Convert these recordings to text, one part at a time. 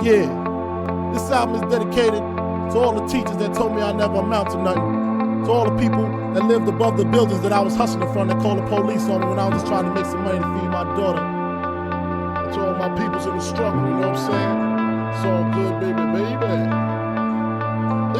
Yeah, this album is dedicated to all the teachers that told me I never amount to nothing. To all the people that lived above the buildings that I was hustling from that called the police on me when I was just trying to make some money to feed my daughter. And to all my peoples in the struggle, you know what I'm saying? It's all good, baby.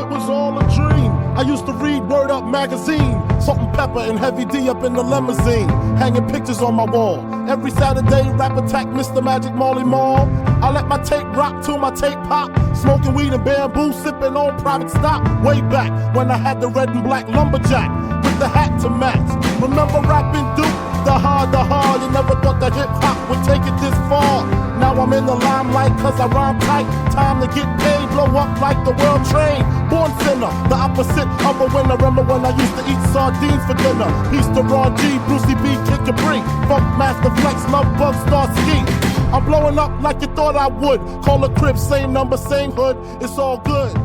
It was all a dream. I used to read Word Up magazine, Salt and Pepper and Heavy D up in the limousine, hanging pictures on my wall. Every Saturday, Rap Attack, Mr. Magic, Molly Mall. I let my tape rock till my tape pop, smoking weed and bamboo, sipping on private stock. Way back when I had the red and black lumberjack with the hat to match. Remember rapping Duke? The hard. You never thought that hip hop would take it this far. Now I'm in the limelight cause I rhyme tight. Time to get paid, blow up like the world trade. Born sinner, the opposite of a winner. Remember when I used to eat sardines for dinner? Peace to Ron G, Brucey B, Kid Capri, Funk Master Flex, Love Bug, Star Ski. I'm blowing up like you thought I would. Call a crib, same number, same hood. It's all good.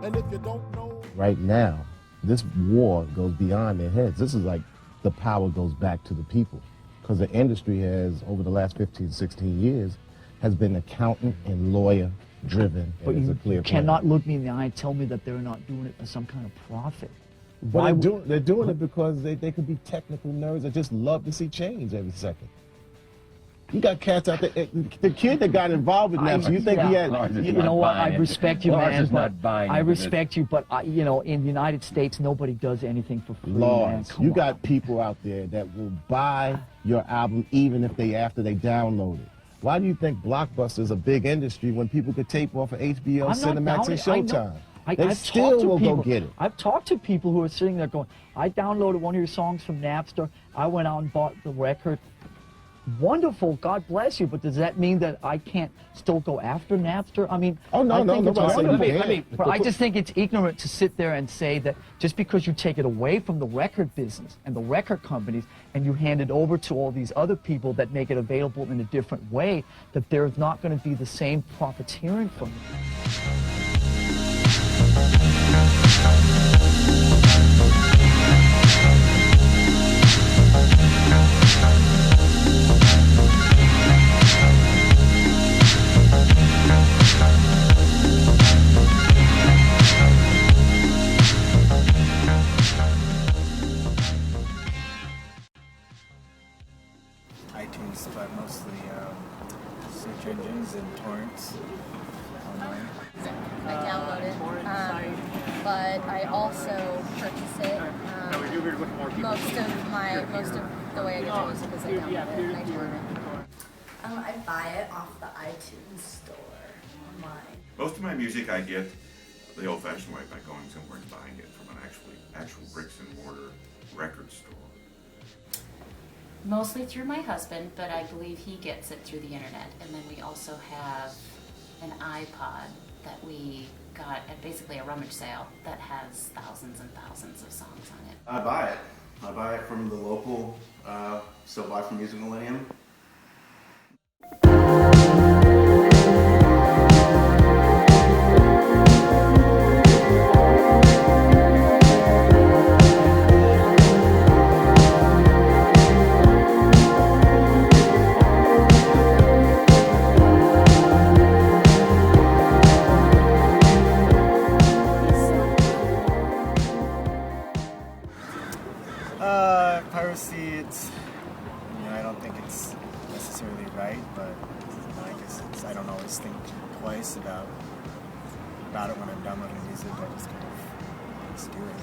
And if you don't know, right now, this war goes beyond their heads. This is like the power goes back to the people. Because the industry has, over the last 15, 16 years, has been accountant and lawyer driven. But you cannot look me in the eye and tell me that they're not doing it for some kind of profit. But they're doing it because they could be technical nerds that just love to see change every second. You got cats out there. The kid that got involved with Napster, you think he had... You know what? I respect you, man. I respect you, but you know, in the United States, nobody does anything for free. Lawrence, you got people out there that will buy your album even if after they download it. Why do you think Blockbuster is a big industry when people could tape off of HBO, Cinemax, and Showtime? They still will go get it. I've talked to people who are sitting there going, I downloaded one of your songs from Napster. I went out and bought the record. Wonderful, God bless you, but does that mean that I can't still go after Napster? I mean, I just think it's ignorant to sit there and say that just because you take it away from the record business and the record companies and you hand it over to all these other people that make it available in a different way, that there's not going to be the same profiteering from it. iTunes, but mostly search engines and torrents online. I download it, but I also purchase it. Most of the way I get my music is I download it and I torrent it. I buy it off the iTunes store online. Most of my music I get the old-fashioned way, by going somewhere and buying it from an actual bricks and mortar record store. Mostly through my husband, but I believe he gets it through the internet. And then we also have an iPod that we got at basically a rummage sale that has thousands and thousands of songs on it. I buy it. I buy it from the local, still buy from Music Millennium. Piracy, I don't think it's necessarily right, but I guess I don't always think twice about it when I'm downloading music. I just kind of just do it.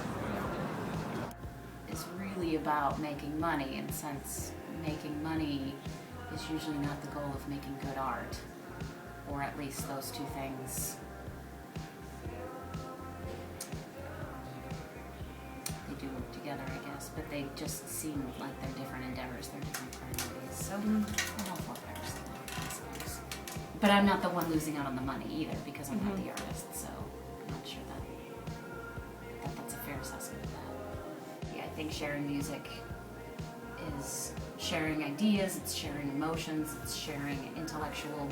It's really about making money, and since making money is usually not the goal of making good art, or at least those two things. They do work together, I guess, but they just seem like they're different endeavors, they're different priorities. So I'm all for piracy. But I'm not the one losing out on the money either, because I'm not the artist, so I'm not sure that that's a fair assessment of that. Yeah, I think sharing music is sharing ideas, it's sharing emotions, it's sharing intellectual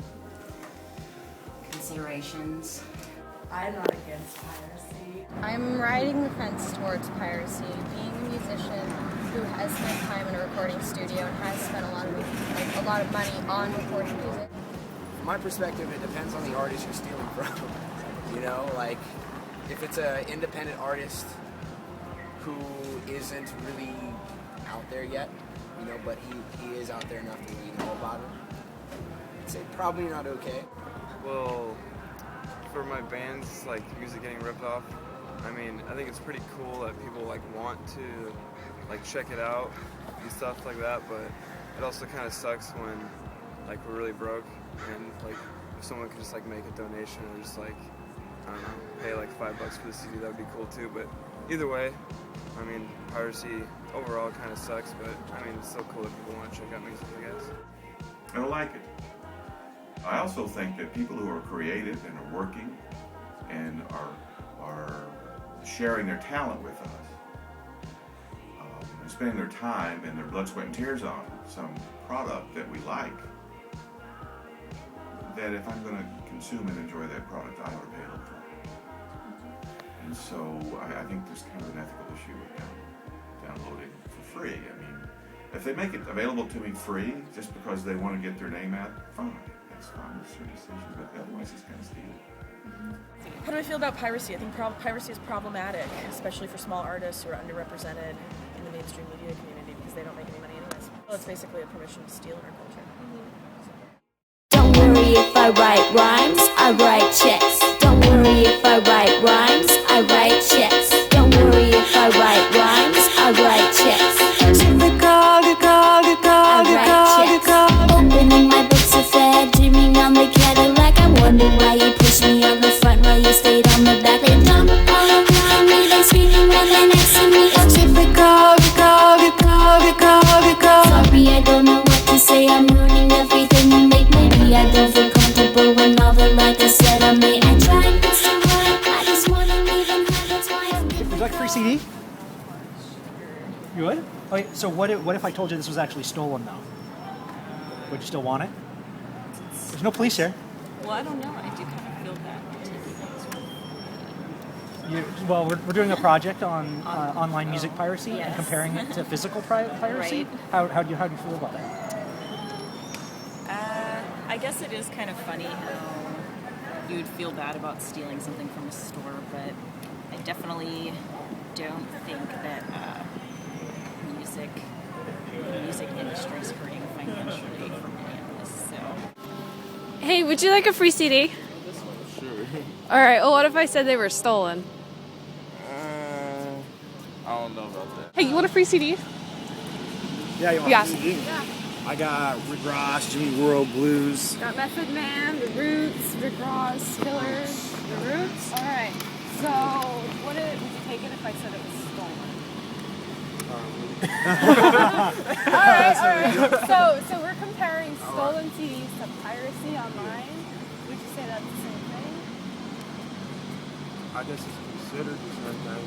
considerations. I'm not against piracy. I'm riding the fence towards piracy. Being a musician who has spent time in a recording studio and has spent a lot of money on recording music. from my perspective, it depends on the artist you're stealing from. You know, like, if it's an independent artist who isn't really out there yet, you know, but he is out there enough that you know about him, I'd say probably not okay. Well, for my band's like music getting ripped off, I mean, I think it's pretty cool that people like want to like check it out and stuff like that, but it also kind of sucks when like we're really broke and like if someone could just like make a donation or just like, I don't know, pay like $5 for the CD, that would be cool too. But either way, I mean, piracy overall kind of sucks, but I mean, it's still cool that people want to check out music, I guess. I don't like it. I also think that people who are creative and are working and are sharing their talent with us, and spending their time and their blood, sweat, and tears on some product that we like, that if I'm going to consume and enjoy that product, I ought to pay a little for it. And so I think there's kind of an ethical issue with downloading for free. I mean, if they make it available to me free just because they want to get their name out, fine. That's fine. It's their decision, but otherwise it's kind of stealing. How do I feel about piracy? I think piracy is problematic, especially for small artists who are underrepresented in the mainstream media community because they don't make any money anyways. Well, it's basically a permission to steal in our culture. Don't worry if I write rhymes, I write checks. Don't worry if I write rhymes, I write checks. Don't worry if I write rhymes, I write checks. I write checks. Opening my books of fare, dreaming on the Cadillac. I wonder why you pushed me on the front while you stayed on the back. They jump all around me, they screaming when they're next to me. It's typical. Sorry, I don't know what to say. I'm ruining everything you make. Maybe I don't feel comfortable when all the like I said I made. I tried, but so what? I just wanna leave and have that's why I'm. Would you like a free CD? You would? Okay, so what if I told you this was actually stolen though? Would you still want it? There's no police here. Well, I don't know. I do kind of feel bad. Well, we're doing a project on online music piracy and comparing it to physical piracy. Right. How do you feel about that? I guess it is kind of funny how you would feel bad about stealing something from a store, but I definitely don't think that the music industry is hurting financially from any of this. So. Hey, would you like a free CD? Sure. All right. Well, what if I said they were stolen? I don't know about that. Hey, you want a free CD? Yeah, you want Yeah. a CD? Yeah. I got Rick Ross, Jimmy World Blues. Got Method Man, The Roots, Rick Ross, Killers. The Roots? All right. So, would you take it if I said it was stolen? All right. So we're comparing stolen CDs to piracy online. Would you say that's the same thing? I guess it's considered the same thing.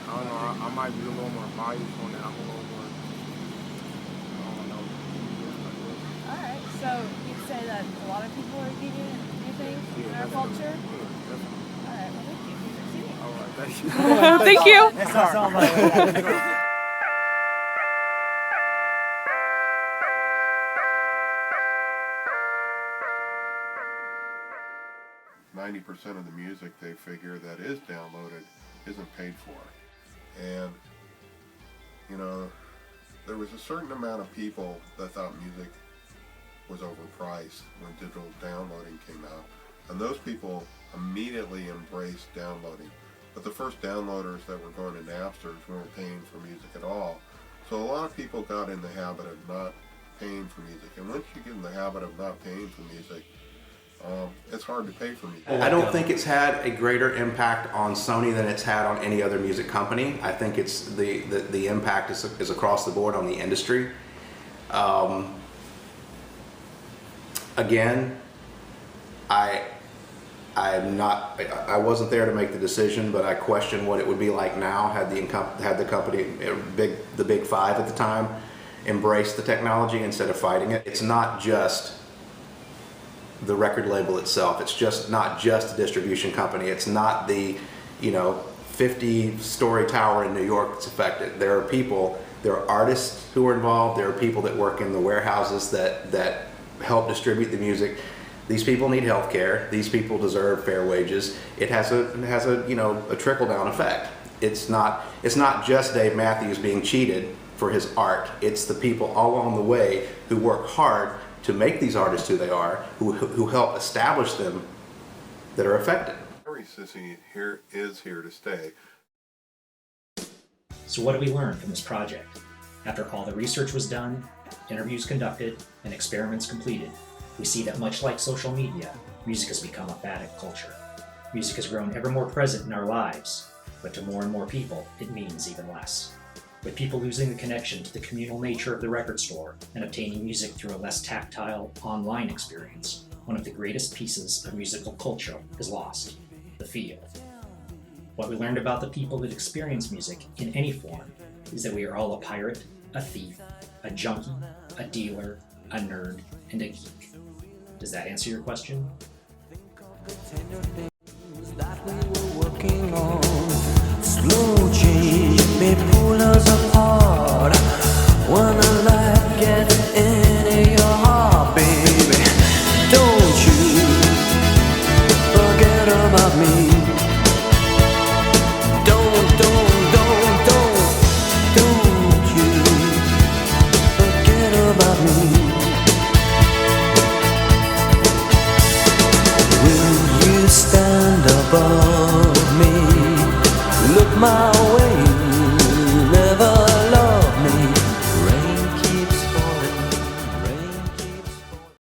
I don't know, I might be a little more biased on that. I'm a little more, I don't know. All right. So you'd say that a lot of people are deviant, you think, in our culture? All right. Well, thank you. All right, thank you. Thank you. That's not sound like it. 90% of the music they figure that is downloaded isn't paid for. And, you know, there was a certain amount of people that thought music was overpriced when digital downloading came out. And those people immediately embraced downloading. But the first downloaders that were going to Napsters weren't paying for music at all. So a lot of people got in the habit of not paying for music. And once you get in the habit of not paying for music, it's hard to pay for music. I don't think it's had a greater impact on Sony than it's had on any other music company. I think it's the impact is across the board on the industry. Again, I wasn't there to make the decision, but I question what it would be like now had the company, the big five at the time, embraced the technology instead of fighting it. It's not just the record label itself. It's just not just a distribution company. It's not the 50-story tower in New York that's affected. There are people, there are artists who are involved. There are people that work in the warehouses that help distribute the music. These people need health care. These people deserve fair wages. It has a you know, a trickle down effect. It's not just Dave Matthews being cheated for his art. It's the people all along the way who work hard to make these artists who they are, who help establish them, that are affected. Piracy is here to stay. So what did we learn from this project? After all the research was done, interviews conducted, and experiments completed, we see that much like social media, music has become a fad of culture. Music has grown ever more present in our lives, but to more and more people, it means even less. With people losing the connection to the communal nature of the record store and obtaining music through a less tactile, online experience, one of the greatest pieces of musical culture is lost: the feel. What we learned about the people that experience music in any form is that we are all a pirate, a thief, a junkie, a dealer, a nerd, and a geek. Does that answer your question? Slow change may pull us apart when the light gets into your heart, baby. Don't you forget about me. Don't you forget about me. Will you stand above me? Look my